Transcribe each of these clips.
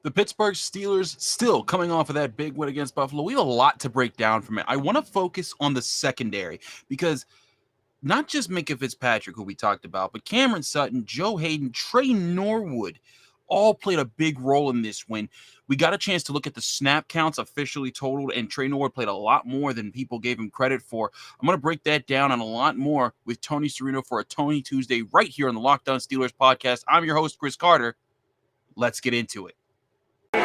The Pittsburgh Steelers still coming off of that big win against Buffalo. We have a lot to break down from it. I want to focus on the secondary because not just Minka Fitzpatrick, who we talked about, but Cameron Sutton, Joe Hayden, Tre Norwood all played a big role in this win. We got a chance to look at the snap counts officially totaled, and Tre Norwood played a lot more than people gave him credit for. I'm going to break that down and a lot more with Tony Serino for a Tony Tuesday right here on the Locked On Steelers podcast. I'm your host, Chris Carter. Let's get into it. You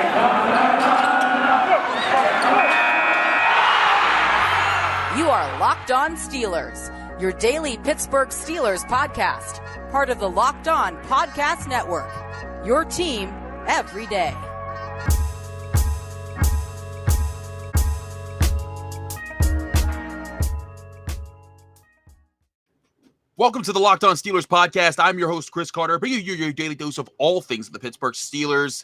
are Locked On Steelers, your daily Pittsburgh Steelers podcast, part of the Locked On Podcast Network, your team every day. Welcome to the Locked On Steelers podcast. I'm your host, Chris Carter, bringing you your daily dose of all things the Pittsburgh Steelers.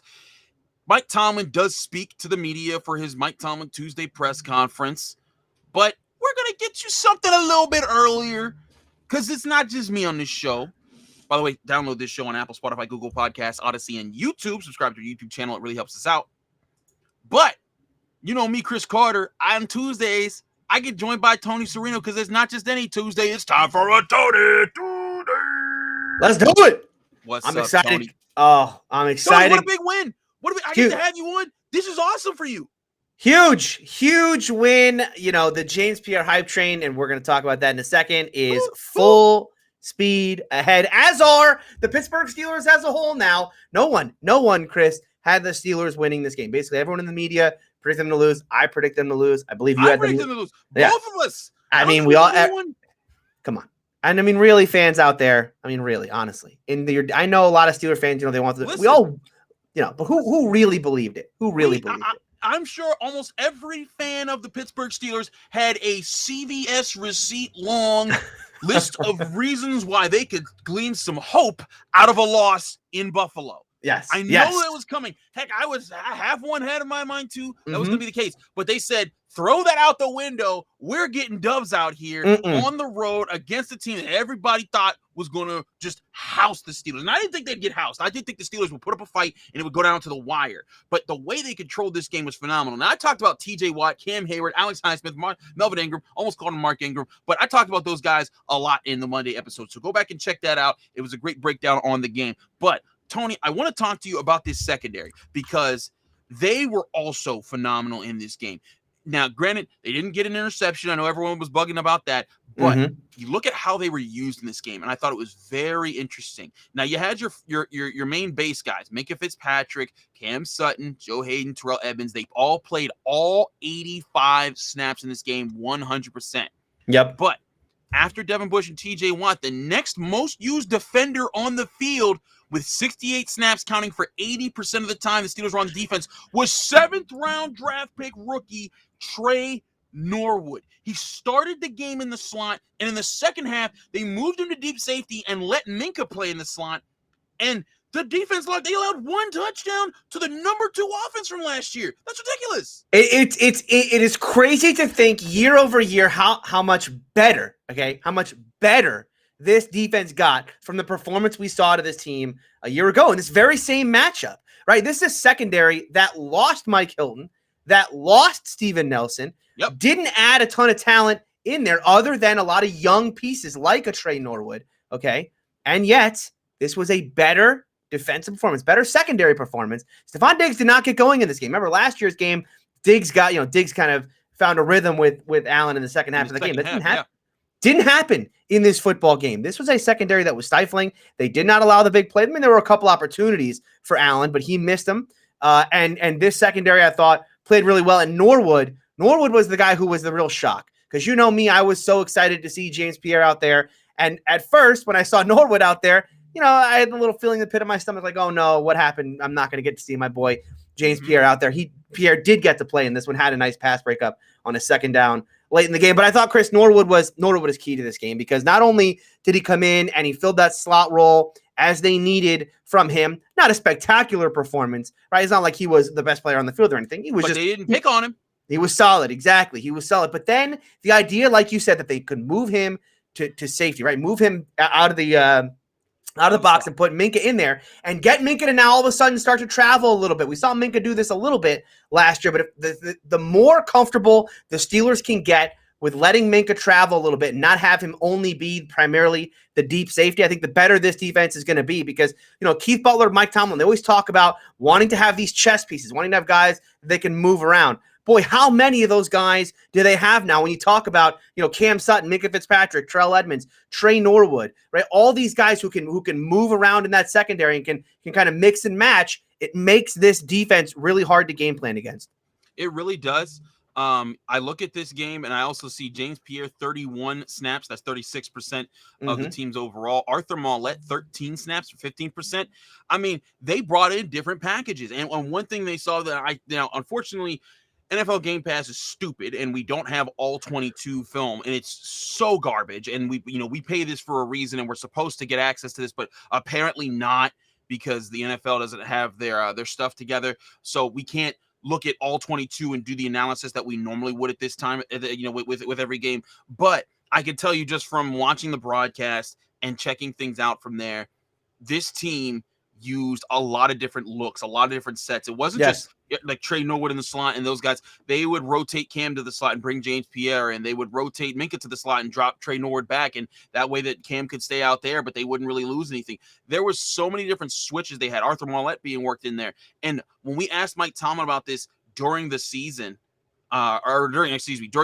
Mike Tomlin does speak to the media for his Mike Tomlin Tuesday press conference, but we're going to get you something a little bit earlier because it's not just me on this show. By the way, download this show on Apple, Spotify, Google Podcasts, Odyssey, and YouTube. Subscribe to our YouTube channel. It really helps us out. But you know me, Chris Carter, on Tuesdays, I get joined by Tony Serino because it's not just any Tuesday. It's time for a Tony Tuesday. Let's do it. I'm excited. Tony? Oh, I'm excited. Tony, what a big win. I get to have you on. This is awesome for you. Huge win. You know, the James Pierre hype train, and we're going to talk about that in a second, is full speed ahead, as are the Pittsburgh Steelers as a whole now. No one, Chris, had the Steelers winning this game. Basically, everyone in the media predicted them to lose. I predict them to lose. I believe you had them to lose. Both of us. I mean, we all come on. And I mean, really, fans out there. I mean, really, honestly, I know a lot of Steelers fans. You know, they want to. We all, you know, but who really believed it? Who really believed it? I'm sure almost every fan of the Pittsburgh Steelers had a CVS receipt long list of reasons why they could glean some hope out of a loss in Buffalo. Yes. I know that was coming. Heck, I have one head in my mind too. That was going to be the case. But they said, throw that out the window. We're getting dubs out here on the road against a team that everybody thought was going to just house the Steelers. And I didn't think they'd get housed. I didn't think the Steelers would put up a fight and it would go down to the wire. But the way they controlled this game was phenomenal. Now, I talked about TJ Watt, Cam Hayward, Alex Highsmith, Melvin Ingram, almost called him Mark Ingram. But I talked about those guys a lot in the Monday episode. So go back and check that out. It was a great breakdown on the game. But Tony, I want to talk to you about this secondary because they were also phenomenal in this game. Now, granted, they didn't get an interception. I know everyone was bugging about that, but you look at how they were used in this game, and I thought it was very interesting. Now, you had your main base guys, Minka Fitzpatrick, Cam Sutton, Joe Hayden, Terrell Edmonds. They all played all 85 snaps in this game, 100%. Yep. But after Devin Bush and TJ Watt, the next most used defender on the field with 68 snaps, counting for 80% of the time the Steelers were on defense, was 7th-round draft pick rookie Tre Norwood. He started the game in the slot, and in the second half, they moved him to deep safety and let Minka play in the slot. And the defense, they allowed one touchdown to the number 2 offense from last year. That's ridiculous. It is crazy to think year over year how much better, how much better this defense got from the performance we saw to this team a year ago in this very same matchup, right? This is secondary that lost Mike Hilton, that lost Steven Nelson, didn't add a ton of talent in there other than a lot of young pieces like a Tre Norwood, okay? And yet, this was a better defensive performance, better secondary performance. Stephon Diggs did not get going in this game. Remember last year's game, Diggs kind of found a rhythm with Allen in the second half of the game. That didn't happen in this football game. This was a secondary that was stifling. They did not allow the big play. I mean, there were a couple opportunities for Allen, but he missed them. And this secondary, I thought, played really well. And Norwood was the guy who was the real shock. Because you know me, I was so excited to see James Pierre out there. And at first, when I saw Norwood out there, you know, I had a little feeling in the pit of my stomach, like, oh no, what happened? I'm not going to get to see my boy James Pierre out there. Pierre did get to play in this one, had a nice pass breakup on a second down late in the game. But I thought Chris Norwood was key to this game because not only did he come in and he filled that slot role as they needed from him, not a spectacular performance, right? It's not like he was the best player on the field or anything. He was they didn't pick on him. He was solid. Exactly. He was solid. But then the idea, like you said, that they could move him to safety, right? Move him out of the out of the box and put Minka in there and get Minka to now all of a sudden start to travel a little bit. We saw Minka do this a little bit last year, but if the more comfortable the Steelers can get with letting Minka travel a little bit and not have him only be primarily the deep safety, I think the better this defense is going to be because, Keith Butler, Mike Tomlin, they always talk about wanting to have these chess pieces, wanting to have guys that can move around. Boy, how many of those guys do they have now when you talk about, Cam Sutton, Minka Fitzpatrick, Terrell Edmonds, Tre Norwood, right? All these guys who can move around in that secondary and can kind of mix and match. It makes this defense really hard to game plan against. It really does. I look at this game and I also see James Pierre 31 snaps. That's 36% of the team's overall. Arthur Mollett 13 snaps for 15%. I mean, they brought in different packages. And one thing they saw that unfortunately, NFL Game Pass is stupid and we don't have all 22 film and it's so garbage. And we pay this for a reason and we're supposed to get access to this, but apparently not because the NFL doesn't have their stuff together. So we can't look at all 22 and do the analysis that we normally would at this time, with every game. But I can tell you just from watching the broadcast and checking things out from there, this team used a lot of different looks, a lot of different sets. It wasn't just like Tre Norwood in the slot and those guys. They would rotate Cam to the slot and bring James Pierre, and they would rotate Minka to the slot and drop Tre Norwood back, and that way that Cam could stay out there, but they wouldn't really lose anything. There was so many different switches they had. Arthur Mollett being worked in there. And when we asked Mike Tomlin about this during the season, during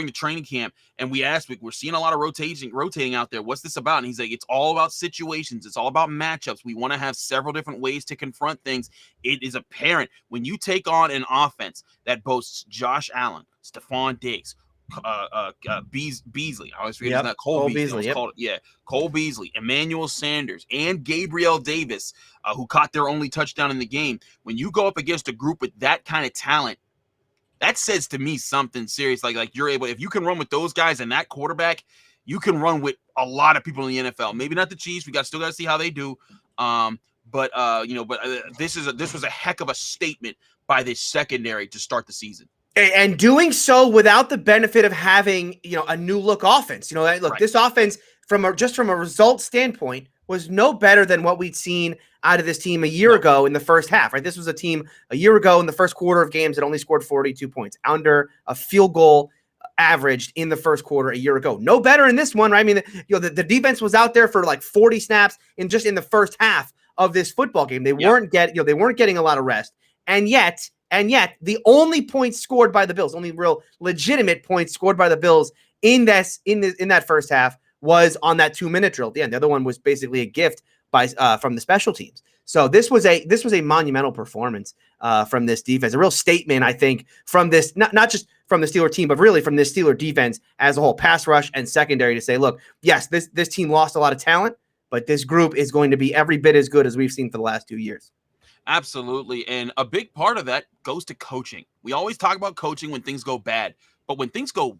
the training camp, and we asked, we're seeing a lot of rotating out there. What's this about? And he's like, it's all about situations. It's all about matchups. We want to have several different ways to confront things. It is apparent when you take on an offense that boasts Josh Allen, Stephon Diggs, Beasley. I always forget that Cole Beasley. Cole Beasley, Emmanuel Sanders, and Gabriel Davis, who caught their only touchdown in the game. When you go up against a group with that kind of talent, that says to me something serious. Like you're able, if you can run with those guys and that quarterback, you can run with a lot of people in the NFL. Maybe not the Chiefs. We still got to see how they do. But this was a heck of a statement by this secondary to start the season. And doing so without the benefit of having, a new look offense. This offense from a result standpoint was no better than what we'd seen out of this team a year ago in the first half, right? This was a team a year ago in the first quarter of games that only scored 42 points, under a field goal averaged in the first quarter a year ago. No better in this one, right? I mean, the defense was out there for like 40 snaps in the first half of this football game. They weren't getting a lot of rest. And yet the only points scored by the Bills, only real legitimate points scored by the Bills in that first half was on that 2-minute drill at the end. The other one was basically a gift from the special teams. So this was a monumental performance from this defense, a real statement, I think, from this, not just from the Steeler team, but really from this Steeler defense as a whole, pass rush and secondary, to say, look, yes, this team lost a lot of talent, but this group is going to be every bit as good as we've seen for the last 2 years. Absolutely. And a big part of that goes to coaching. We always talk about coaching when things go bad, but when things go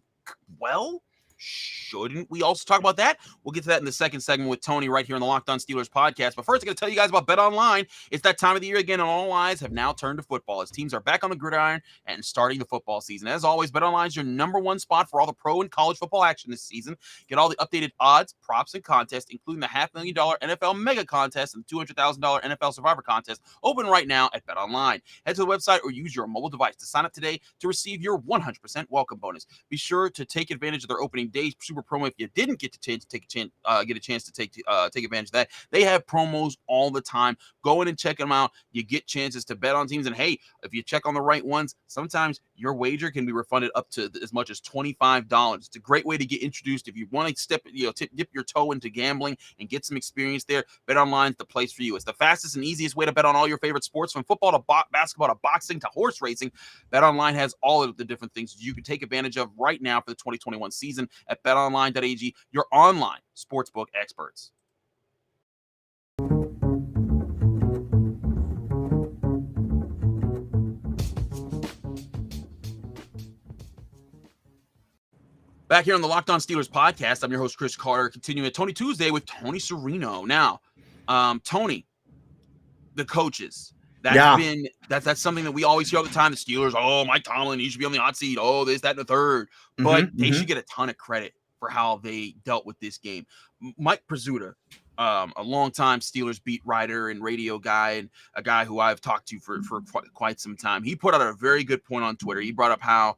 well, shouldn't we also talk about that? We'll get to that in the second segment with Tony right here on the Locked On Steelers podcast. But first, I'm going to tell you guys about BetOnline. It's that time of the year again, and all eyes have now turned to football as teams are back on the gridiron and starting the football season. As always, BetOnline is your number one spot for all the pro and college football action this season. Get all the updated odds, props, and contests, including the $500,000 NFL Mega Contest and the $200,000 NFL Survivor Contest, open right now at BetOnline. Head to the website or use your mobile device to sign up today to receive your 100% welcome bonus. Be sure to take advantage of their opening day super promo if you didn't get a chance to take advantage of that. They have promos all the time. Go in and check them out. You get chances to bet on teams, and hey, if you check on the right ones, sometimes your wager can be refunded up to as much as $25. It's a great way to get introduced if you want to dip your toe into gambling and get some experience there. BetOnline is the place for you. It's the fastest and easiest way to bet on all your favorite sports, from football to basketball to boxing to horse racing. BetOnline has all of the different things you can take advantage of right now for the 2021 season at betonline.ag, your online sportsbook experts. Back here on the Locked On Steelers podcast, I'm your host, Chris Carter, continuing at Tony Tuesday with Tony Serino. Now, Tony, the coaches, that's something that we always hear all the time. The Steelers, Mike Tomlin, he should be on the hot seat. Oh, this, that, and the third. But they should get a ton of credit for how they dealt with this game. Mike Pizzuta, a longtime Steelers beat writer and radio guy, and a guy who I've talked to for quite some time. He put out a very good point on Twitter. He brought up how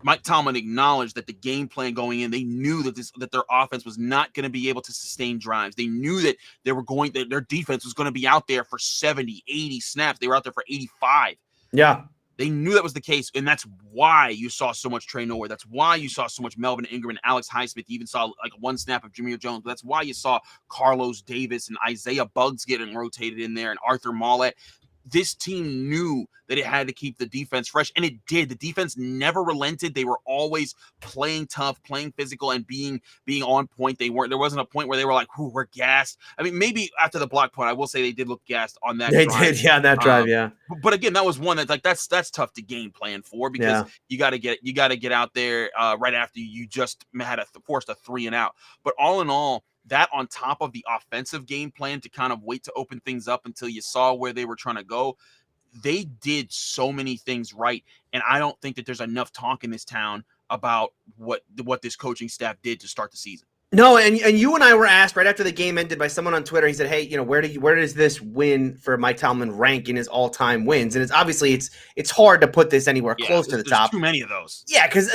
Mike Tomlin acknowledged that the game plan going in, they knew that their offense was not going to be able to sustain drives. They knew that their defense was going to be out there for 70, 80 snaps. They were out there for 85. Yeah. They knew that was the case, and that's why you saw so much Tre Norwood. That's why you saw so much Melvin Ingram and Alex Highsmith. You even saw like one snap of Jameer Jones. That's why you saw Carlos Davis and Isaiah Buggs getting rotated in there and Arthur Mollett. This team knew that it had to keep the defense fresh, and it did. The defense never relented. They were always playing tough, playing physical, and being on point. There wasn't a point where they were like, "Ooh, we're gassed." I mean, maybe after the block punt, I will say they did look gassed on that. They did, yeah, that drive, yeah. But again, that was one that's tough to game plan for, because you got to get out there right after you just had forced a 3 and out. But all in all, that on top of the offensive game plan to kind of wait to open things up until you saw where they were trying to go, they did so many things right. And I don't think that there's enough talk in this town about what this coaching staff did to start the season. No, and you and I were asked right after the game ended by someone on Twitter. He said, "Hey, where does this win for Mike Tomlin rank in his all-time wins?" And it's obviously it's hard to put this anywhere close to the top. Too many of those. Yeah, because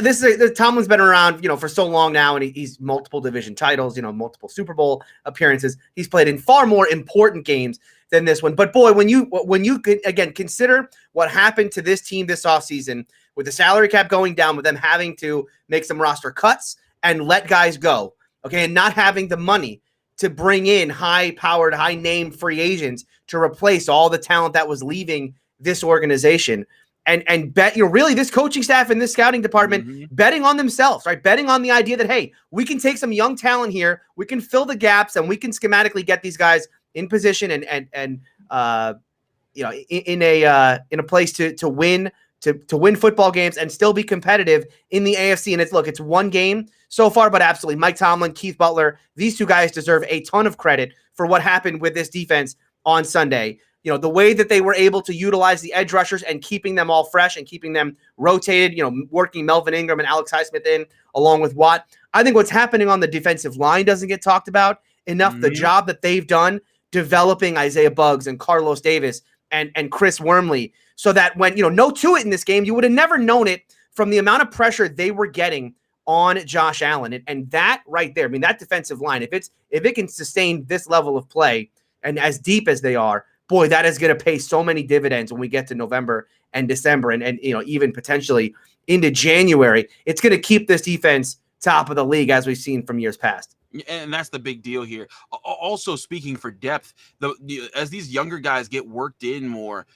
Tomlin's been around for so long now, and he's multiple division titles, multiple Super Bowl appearances. He's played in far more important games than this one. But boy, when you again consider what happened to this team this offseason with the salary cap going down, with them having to make some roster cuts and let guys go. Okay, and not having the money to bring in high-powered, high-name free agents to replace all the talent that was leaving this organization, and bet really this coaching staff and this scouting department betting on themselves, right? Betting on the idea that, hey, we can take some young talent here, we can fill the gaps, and we can schematically get these guys in position and in a place to win. To win football games and still be competitive in the AFC. And it's one game so far, but absolutely Mike Tomlin, Keith Butler, these two guys deserve a ton of credit for what happened with this defense on Sunday. The way that they were able to utilize the edge rushers and keeping them all fresh and keeping them rotated, working Melvin Ingram and Alex Highsmith in along with Watt. I think what's happening on the defensive line doesn't get talked about enough. The job that they've done developing Isaiah Buggs and Carlos Davis and Chris Wormley, so that when, no to it in this game, you would have never known it from the amount of pressure they were getting on Josh Allen. And that right there, that defensive line, if it can sustain this level of play and as deep as they are, boy, that is going to pay so many dividends when we get to November and December and even potentially into January. It's going to keep this defense top of the league as we've seen from years past. And that's the big deal here. Also, speaking for depth, as these younger guys get worked in more,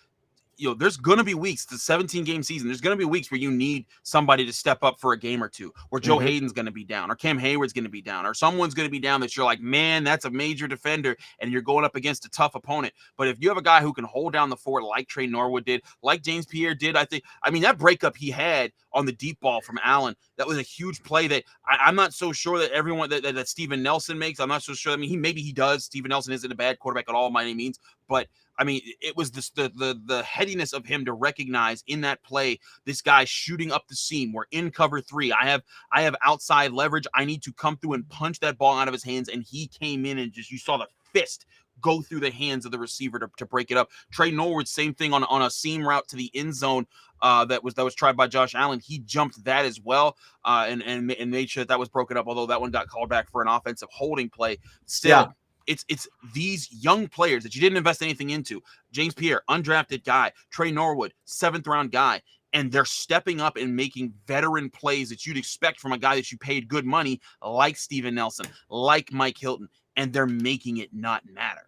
there's going to be weeks, the 17-game season, there's going to be weeks where you need somebody to step up for a game or two, where Joe Hayden's going to be down, or Cam Hayward's going to be down, or someone's going to be down that you're like, man, that's a major defender, and you're going up against a tough opponent. But if you have a guy who can hold down the fort like Tre Norwood did, like James Pierre did, that breakup he had on the deep ball from Allen, that was a huge play that I'm not so sure that everyone that Steven Nelson makes. I'm not so sure. Maybe he does. Steven Nelson isn't a bad quarterback at all by any means, but it was the headiness of him to recognize in that play, this guy shooting up the seam. We're in cover 3. I have outside leverage. I need to come through and punch that ball out of his hands. And he came in and you saw the fist go through the hands of the receiver to break it up. Tre Norwood, same thing on a seam route to the end zone that was tried by Josh Allen. He jumped that as well and made sure that was broken up, although that one got called back for an offensive holding play. Still, yeah. It's these young players that you didn't invest anything into. James Pierre, undrafted guy. Tre Norwood, 7th-round guy. And they're stepping up and making veteran plays that you'd expect from a guy that you paid good money, like Steven Nelson, like Mike Hilton, and they're making it not matter.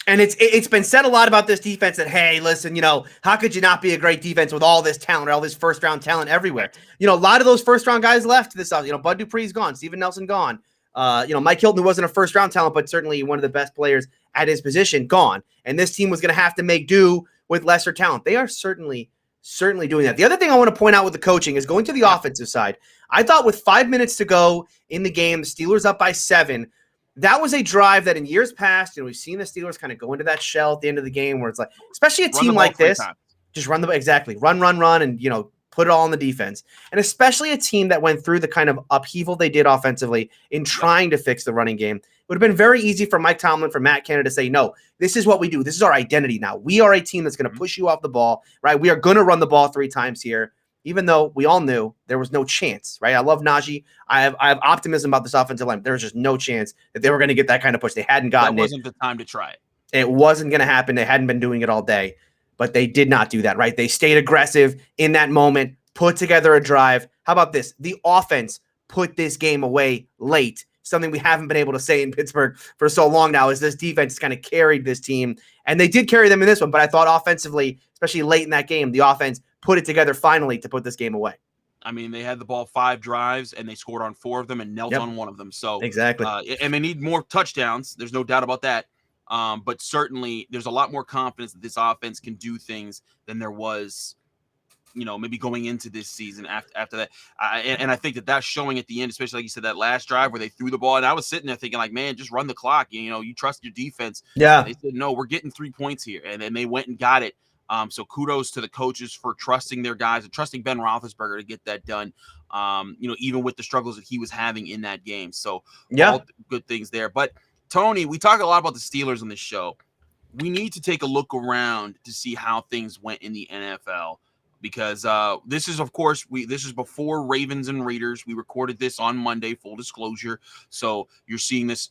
And it's been said a lot about this defense that, hey, listen, how could you not be a great defense with all this talent, or all this first-round talent everywhere? A lot of those first-round guys left this off. Bud Dupree's gone, Steven Nelson gone. Mike Hilton, who wasn't a first-round talent, but certainly one of the best players at his position, gone. And this team was going to have to make do with lesser talent. They are certainly doing that. The other thing I want to point out with the coaching is going to the offensive side. I thought with 5 minutes to go in the game, the Steelers up by 7, that was a drive that in years past, we've seen the Steelers kind of go into that shell at the end of the game where it's like, especially a team like this, just run, and, put it all on the defense. And especially a team that went through the kind of upheaval they did offensively in trying to fix the running game. would have been very easy for Mike Tomlin, for Matt Canada to say, no, this is what we do. This is our identity now. We are a team that's going to push you off the ball, right? We are going to run the ball 3 times here, even though we all knew there was no chance, right? I love Najee. I have optimism about this offensive line. There was just no chance that they were going to get that kind of push. They hadn't gotten it. That wasn't the time to try it. It wasn't going to happen. They hadn't been doing it all day, but they did not do that, right? They stayed aggressive in that moment, put together a drive. How about this? The offense put this game away late. Something we haven't been able to say in Pittsburgh for so long now is this defense kind of carried this team. And they did carry them in this one, but I thought offensively, especially late in that game, the offense put it together finally to put this game away. I mean, they had the ball 5 drives, and they scored on 4 of them and knelt on 1 of them. So exactly. And they need more touchdowns. There's no doubt about that. But certainly there's a lot more confidence that this offense can do things than there was, maybe going into this season after that. And I think that's showing at the end, especially like you said, that last drive where they threw the ball. And I was sitting there thinking like, man, just run the clock. You trust your defense. Yeah. They said, no, we're getting 3 points here. And then they went and got it. So kudos to the coaches for trusting their guys and trusting Ben Roethlisberger to get that done. Even with the struggles that he was having in that game. So all good things there. But Tony, we talk a lot about the Steelers on this show. We need to take a look around to see how things went in the NFL. Because this is, of course, this is before Ravens and Raiders. We recorded this on Monday, full disclosure. So you're seeing this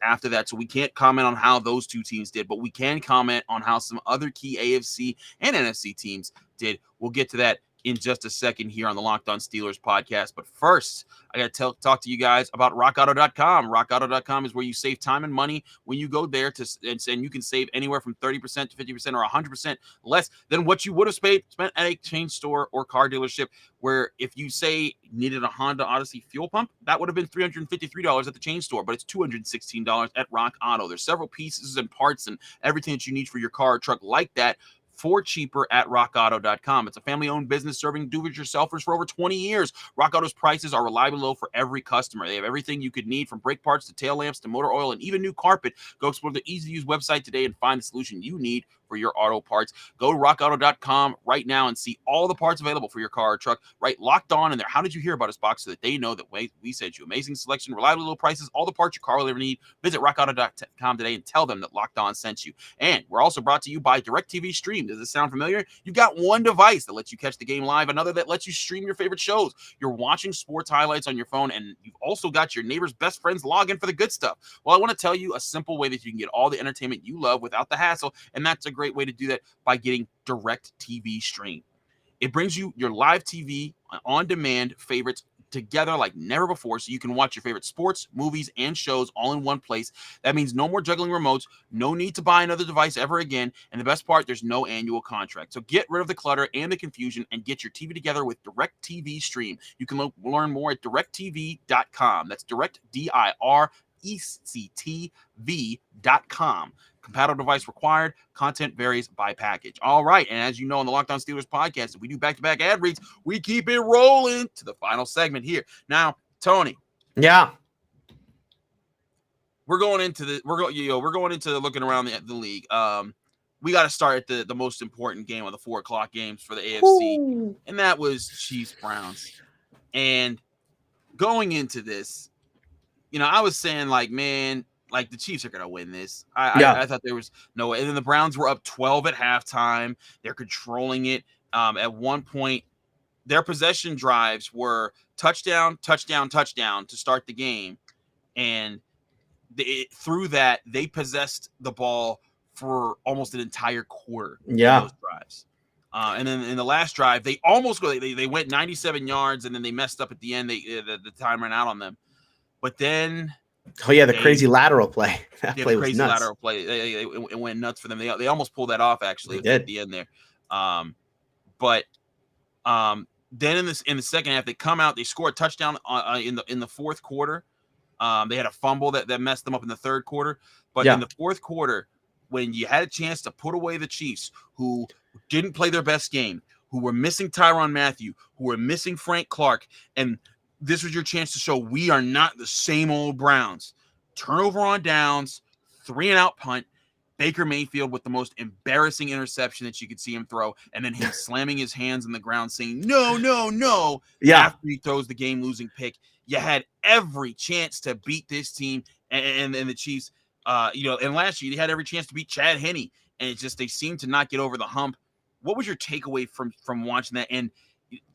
after that. So we can't comment on how those 2 teams did, but we can comment on how some other key AFC and NFC teams did. We'll get to that in just a second here on the Locked On Steelers podcast. But first, I got to talk to you guys about RockAuto.com. RockAuto.com is where you save time and money when you go there and you can save anywhere from 30% to 50% or 100% less than what you would have spent at a chain store or car dealership, where if you say needed a Honda Odyssey fuel pump, that would have been $353 at the chain store, but it's $216 at Rock Auto. There's several pieces and parts and everything that you need for your car or truck like that for cheaper at rockauto.com. It's a family-owned business serving do-it-yourselfers for over 20 years. Rock Auto's prices are reliably low for every customer. They have everything you could need, from brake parts to tail lamps to motor oil and even new carpet. Go explore the easy-to-use website today and find the solution you need for your auto parts. Go to rockauto.com right now and see all the parts available for your car or truck. Right, Locked On in there. How did you hear about us box, so that they know that we sent you. Amazing selection, reliably low prices, all the parts your car will ever need. Visit rockauto.com today and tell them that Locked On sent you. And we're also brought to you by DirecTV Stream. Does this sound familiar? You've got one device that lets you catch the game live, another that lets you stream your favorite shows. You're watching sports highlights on your phone, and you've also got your neighbor's best friends log in for the good stuff. Well, I want to tell you a simple way that you can get all the entertainment you love without the hassle, and that's a great way to do that by getting DirecTV Stream. It brings you your live TV on-demand favorites together like never before, so you can watch your favorite sports, movies, and shows all in one place. That means no more juggling remotes, no need to buy another device ever again, and the best part, there's no annual contract. So get rid of the clutter and the confusion and get your TV together with DirecTV Stream. You can learn more at directtv.com. That's DirectDirectTV.com. Compatible device required. Content varies by package. All right. And as you know, on the Locked On Steelers podcast, if we do back-to-back ad reads, we keep it rolling to the final segment here. Now, Tony. Yeah. We're going into looking around the league. We got to start at the most important game of the 4:00 games for the AFC. Ooh. And that was Chiefs-Browns. And going into this, I was saying, like, man, like, the Chiefs are going to win this. I thought there was no way. And then the Browns were up 12 at halftime. They're controlling it. At one point, their possession drives were touchdown, touchdown, touchdown to start the game. And through that, they possessed the ball for almost an entire quarter. Yeah. Those drives. And then in the last drive, they almost they went 97 yards, and then they messed up at the end. The time ran out on them. But then... Oh, yeah, the crazy lateral play. That play was nuts. Lateral play. It went nuts for them. They almost pulled that off, actually, at the end there. But then in the second half, they come out. They score a touchdown in the fourth quarter. They had a fumble that messed them up in the third quarter. But in the fourth quarter, when you had a chance to put away the Chiefs, who didn't play their best game, who were missing Tyrann Mathieu, who were missing Frank Clark, and this was your chance to show we are not the same old Browns. Turnover on downs, 3-and-out punt, Baker Mayfield with the most embarrassing interception that you could see him throw, and then him slamming his hands on the ground saying, no, no, no, after he throws the game-losing pick. You had every chance to beat this team, and the Chiefs, and last year they had every chance to beat Chad Henne, and it's just they seem to not get over the hump. What was your takeaway from watching that? And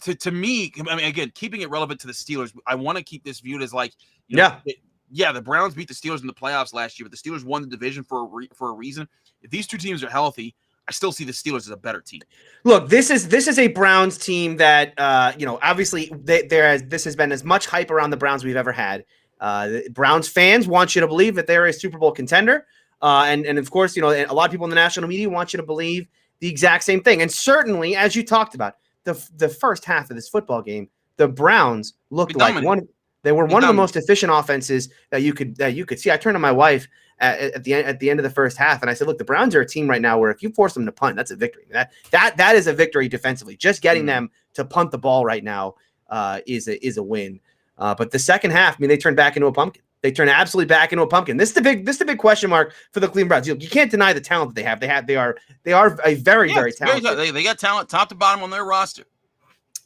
to me, I mean, again, keeping it relevant to the Steelers, I want to keep this viewed as like, the Browns beat the Steelers in the playoffs last year, but the Steelers won the division for a reason. If these two teams are healthy, I still see the Steelers as a better team. Look, this is a Browns team that obviously this has been as much hype around the Browns we've ever had. Browns fans want you to believe that they're a Super Bowl contender, and of course, a lot of people in the national media want you to believe the exact same thing. And certainly, as you talked about, the first half of this football game, the Browns looked like they were one of the most efficient offenses that you could see. I turned to my wife at the end of the first half, and I said, "Look, the Browns are a team right now where if you force them to punt, that's a victory. That is a victory defensively. Just getting them to punt the ball right now is a win." But the second half, I mean, they turned back into a pumpkin. They turned absolutely back into a pumpkin. This is the big question mark for the Cleveland Browns. You can't deny the talent that they have. They are a very talented. They got talent top to bottom on their roster.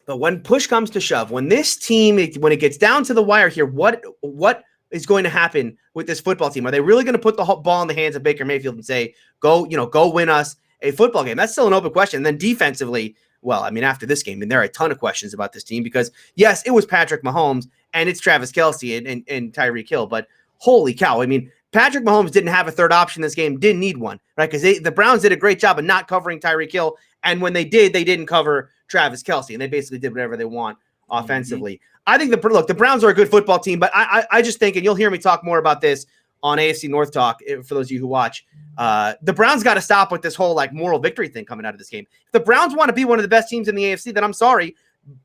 But when push comes to shove, when this team, when it gets down to the wire here, what is going to happen with this football team? Are they really going to put the ball in the hands of Baker Mayfield and say, go win us a football game? That's still an open question. And then defensively, well, I mean, after this game, and there are a ton of questions about this team because, yes, it was Patrick Mahomes and it's Travis Kelce and Tyreek Hill, but holy cow. I mean, Patrick Mahomes didn't have a third option in this game, didn't need one, right? Because the Browns did a great job of not covering Tyreek Hill, and when they did, they didn't cover Travis Kelce, and they basically did whatever they want offensively. I think the Browns are a good football team, but I just think, and you'll hear me talk more about this on AFC North Talk for those of you who watch, the Browns got to stop with this whole moral victory thing coming out of this game. If the Browns want to be one of the best teams in the AFC, then I'm sorry.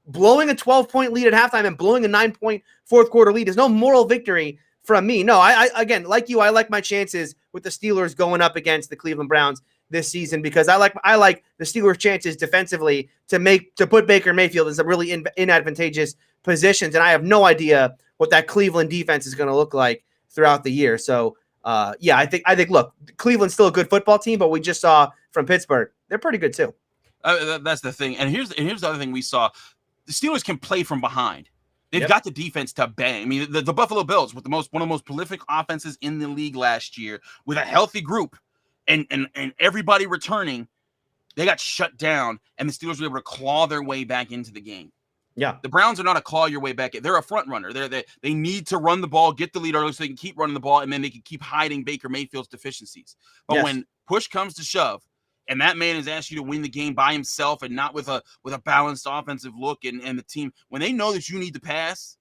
Blowing a 12-point lead at halftime and blowing a 9-point fourth quarter lead is no moral victory from me. No, I again, like you, I like my chances with the Steelers going up against the Cleveland Browns this season because I like the Steelers' chances defensively to put Baker Mayfield in some really inadvantageous positions, and I have no idea what that Cleveland defense is going to look like throughout the year. So, I think look, Cleveland's still a good football team, but we just saw from Pittsburgh, they're pretty good too. That's the thing, and here's the other thing we saw: the Steelers can play from behind. They've got the defense to bang. I mean, the Buffalo Bills with one of the most prolific offenses in the league last year, with a healthy group and everybody returning, they got shut down, and the Steelers were able to claw their way back into the game. Yeah, the Browns are not a claw your way back. They're a front runner. They need to run the ball, get the lead early, so they can keep running the ball, and then they can keep hiding Baker Mayfield's deficiencies. But when push comes to shove, and that man has asked you to win the game by himself and not with a balanced offensive look, and the team, when they know that you need to pass,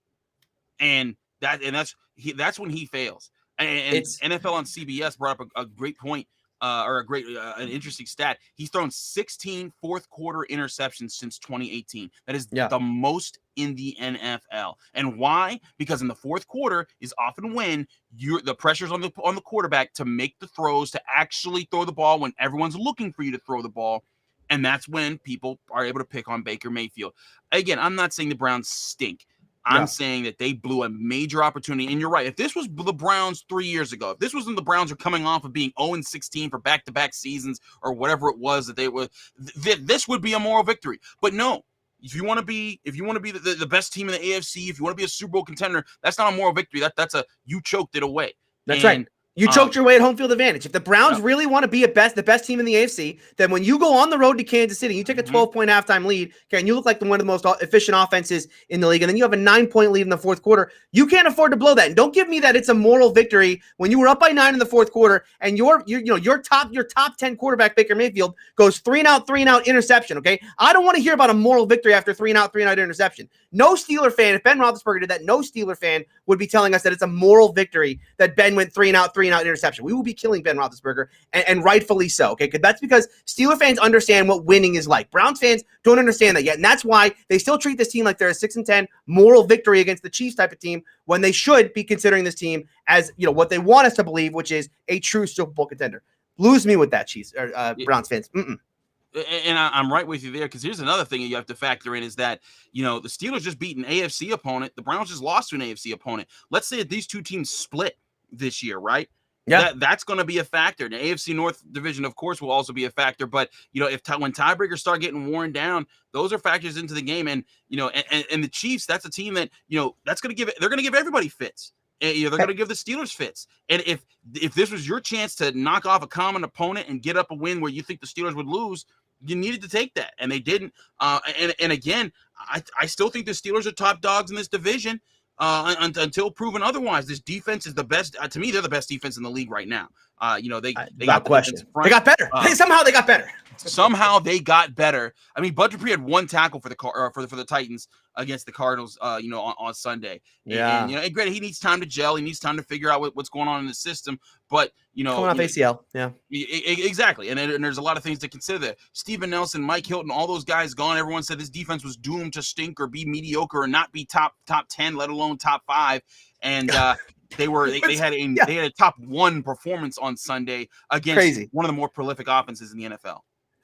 that's when he fails. And NFL on CBS brought up a great point. An interesting stat. He's thrown 16 fourth quarter interceptions since 2018. That is the most in the NFL. And why? Because in the fourth quarter is often when the pressure's on the quarterback to make the throws, to actually throw the ball when everyone's looking for you to throw the ball. And that's when people are able to pick on Baker Mayfield. Again, I'm not saying the Browns stink. I'm saying that they blew a major opportunity. And you're right. If this was the Browns 3 years ago, if this was when the Browns were coming off of being 0-16 for back-to-back seasons or whatever it was that they were, this would be a moral victory. But no, if you want to be the best team in the AFC, if you want to be a Super Bowl contender, that's not a moral victory. You choked it away. That's right. You choked your way at home field advantage. If the Browns really want to be the best team in the AFC, then when you go on the road to Kansas City, you take a 12-point halftime lead, and you look like one of the most efficient offenses in the league, and then you have a 9-point lead in the fourth quarter, you can't afford to blow that. And don't give me that it's a moral victory when you were up by 9 in the fourth quarter, and your top 10 quarterback Baker Mayfield goes 3-and-out interception. Okay, I don't want to hear about a moral victory after 3-and-out interception. No Steeler fan, if Ben Roethlisberger did that, no Steeler fan would be telling us that it's a moral victory that Ben went 3-and-out interception. We will be killing Ben Roethlisberger, and rightfully so. Okay, that's because Steeler fans understand what winning is like. Browns fans don't understand that yet, and that's why they still treat this team like they're a 6-10 moral victory against the Chiefs type of team, when they should be considering this team as what they want us to believe, which is a true Super Bowl contender. Lose me with that, Chiefs or Browns fans. And I'm right with you there, because here's another thing you have to factor in is that, the Steelers just beat an AFC opponent. The Browns just lost to an AFC opponent. Let's say that these two teams split this year, right? Yeah, that's going to be a factor. The AFC North division, of course, will also be a factor. But, when tiebreakers start getting worn down, those are factors into the game. And, and the Chiefs, that's a team that, that's going to they're going to give everybody fits. they're going to give the Steelers fits. And if this was your chance to knock off a common opponent and get up a win where you think the Steelers would lose, you needed to take that, and they didn't. And again, I still think the Steelers are top dogs in this division until proven otherwise. This defense is the best. To me, they're the best defense in the league right now. They got question. They got better. Somehow they got better. Somehow they got better. I mean, Bud Dupree had one tackle for the Titans against the Cardinals, on Sunday. Yeah. And granted, he needs time to gel. He needs time to figure out what's going on in the system. But coming off ACL, yeah, exactly. And there's a lot of things to consider there. Steven Nelson, Mike Hilton, all those guys gone. Everyone said this defense was doomed to stink or be mediocre or not be top 10, let alone top 5. And they had a top 1 performance on Sunday against one of the more prolific offenses in the NFL.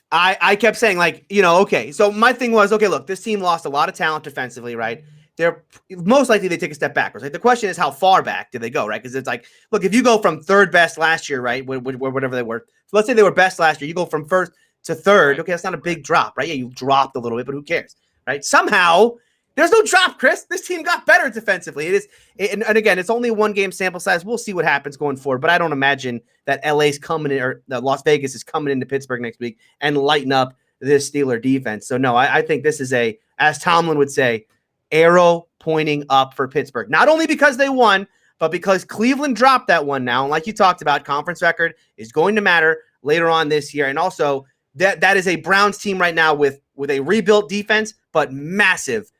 I kept saying, okay. So my thing was, okay, look, this team lost a lot of talent defensively, right? They're most likely they take a step backwards. Like the question is, how far back did they go, right? Because it's like, look, if you go from third best last year, right, whatever they were. So let's say they were best last year. You go from first to third. Okay, that's not a big drop, right? Yeah, you dropped a little bit, but who cares, right? Somehow there's no drop, Chris. This team got better defensively. And again, it's only 1 game sample size. We'll see what happens going forward, but I don't imagine that LA's coming in, or Las Vegas is coming into Pittsburgh next week and lighten up this Steeler defense. So no, I think this is as Tomlin would say, arrow pointing up for Pittsburgh. Not only because they won, but because Cleveland dropped that one now. And like you talked about, conference record is going to matter later on this year. And also that is a Browns team right now with a rebuilt defense, but massive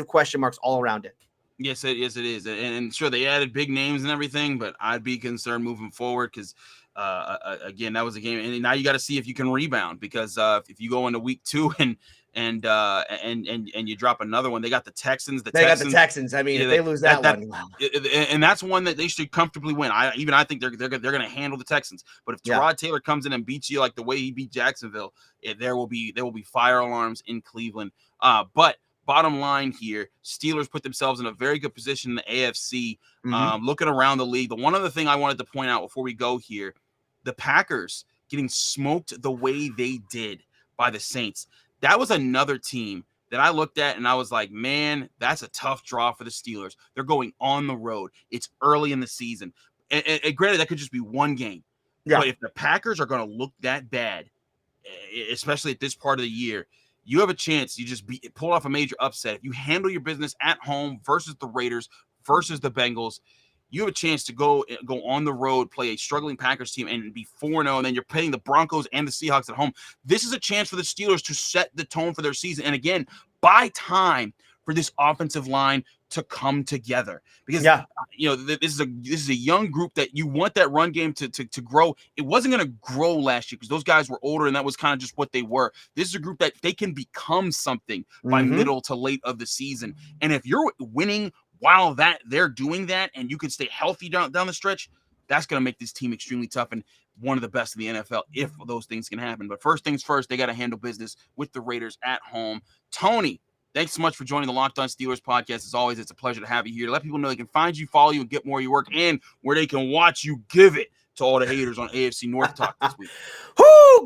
question marks all around it. Yes, it is. And sure, they added big names and everything, but I'd be concerned moving forward because, again, that was a game. And now you got to see if you can rebound, because if you go into week 2 and you drop another one, they got the Texans. They got the Texans. I mean, if they lose that one. And that's one that they should comfortably win. I think they're going to handle the Texans. But if Tyrod Taylor comes in and beats you like the way he beat Jacksonville, there will be fire alarms in Cleveland. But bottom line here, Steelers put themselves in a very good position in the AFC. Looking around the league, the one other thing I wanted to point out before we go here, the Packers getting smoked the way they did by the Saints. That was another team that I looked at and I was like, man, that's a tough draw for the Steelers. They're going on the road. It's early in the season. And granted, that could just be one game. Yeah. But if the Packers are going to look that bad, especially at this part of the year, you have a chance. You just pull off a major upset. If you handle your business at home versus the Raiders versus the Bengals, you have a chance to go on the road, play a struggling Packers team, and be 4-0, and then you're playing the Broncos and the Seahawks at home. This is a chance for the Steelers to set the tone for their season, and again, buy time for this offensive line to come together. Because this is a young group that you want that run game to grow. It wasn't going to grow last year because those guys were older, and that was kind of just what they were. This is a group that they can become something by middle to late of the season. And if you're winning while they're doing that, and you can stay healthy down the stretch, that's going to make this team extremely tough and one of the best in the NFL if those things can happen. But first things first, they got to handle business with the Raiders at home. Tony, thanks so much for joining the Locked On Steelers podcast. As always, it's a pleasure to have you here. Let people know they can find you, follow you, and get more of your work, and where they can watch you give it to all the haters on AFC North Talk this week.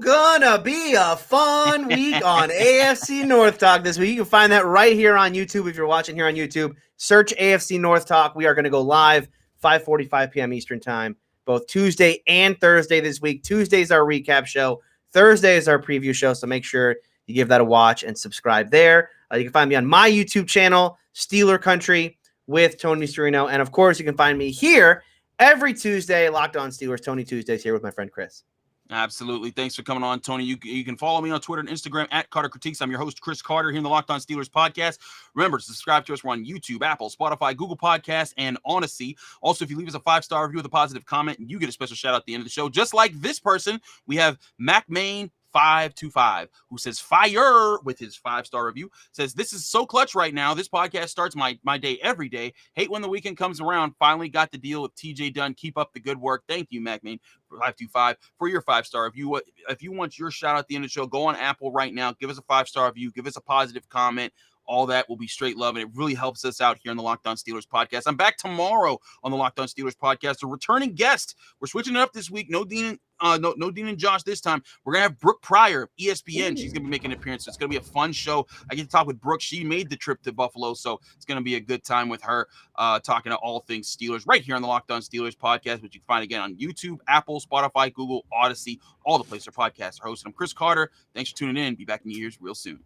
Gonna be a fun week on AFC North Talk this week. You can find that right here on YouTube. If you're watching here on YouTube, search AFC North Talk. We are going to go live 5:45 p.m. Eastern time, both Tuesday and Thursday this week. Tuesday's our recap show. Thursday is our preview show, so make sure you give that a watch and subscribe there. You can find me on my YouTube channel, Steeler Country with Tony Serino. And, of course, you can find me here every Tuesday, Locked On Steelers, Tony Tuesdays, here with my friend Chris. Absolutely. Thanks for coming on, Tony. You can follow me on Twitter and Instagram at Carter Critiques. I'm your host, Chris Carter, here in the Locked On Steelers podcast. Remember to subscribe to us. We're on YouTube, Apple, Spotify, Google Podcasts, and Odyssey. Also, if you leave us a 5-star review with a positive comment, you get a special shout out at the end of the show. Just like this person, we have Mac Main 525, who says fire with his 5-star review. Says, this is so clutch right now. This podcast starts my day every day. Hate when the weekend comes around. Finally got the deal with TJ done. Keep up the good work. Thank you, MacMain 525, for your 5-star review. If you want your shout out at the end of the show, go on Apple right now. Give us a 5-star review. Give us a positive comment. all that will be straight love, and it really helps us out here on the Locked On Steelers podcast. I'm back tomorrow on the Locked On Steelers podcast. A returning guest. We're switching it up this week. No Dean and Josh this time. We're gonna have Brooke Pryor, ESPN. She's gonna be making an appearance. It's gonna be a fun show. I get to talk with Brooke. She made the trip to Buffalo, so it's gonna be a good time with her, talking to all things Steelers right here on the Locked On Steelers podcast, which you can find again on YouTube, Apple, Spotify, Google, Odyssey, all the places our podcasts are hosted. I'm Chris Carter. Thanks for tuning in. Be back in your ears real soon.